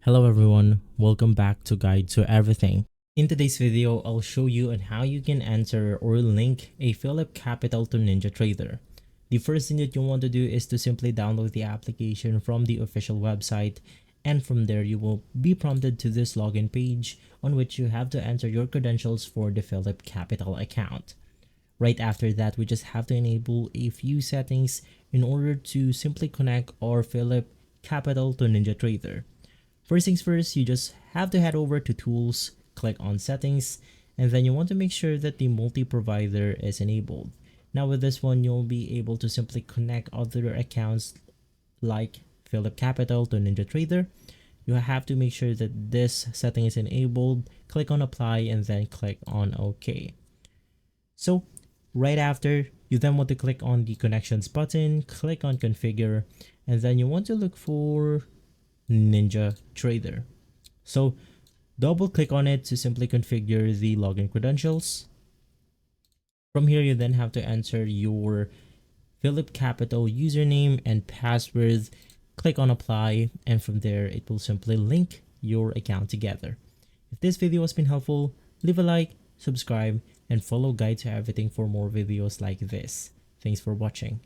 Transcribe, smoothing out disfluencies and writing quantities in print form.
Hello everyone, welcome back to Guide to Everything. In today's video, I'll show you on how you can enter or link a PhillipCapital to NinjaTrader. The first thing that you want to do is to simply download the application from the official website, and from there you will be prompted to this login page on which you have to enter your credentials for the PhillipCapital account. Right after that, we just have to enable a few settings in order to simply connect our PhillipCapital to NinjaTrader. First things first, you just have to head over to Tools, click on Settings, and then you want to make sure that the multi-provider is enabled. Now with this one, you'll be able to simply connect other accounts like PhillipCapital to NinjaTrader. You have to make sure that this setting is enabled, click on Apply, and then click on OK. So right after, you then want to click on the Connections button, click on Configure, and then you want to look for NinjaTrader. So double click on it to simply configure the login credentials. From here, you then have to enter your PhillipCapital username and password. Click on Apply, and from there it will simply link your account together. If this video has been helpful, leave a like, subscribe, and follow Guide to Everything for more videos like this. Thanks for watching.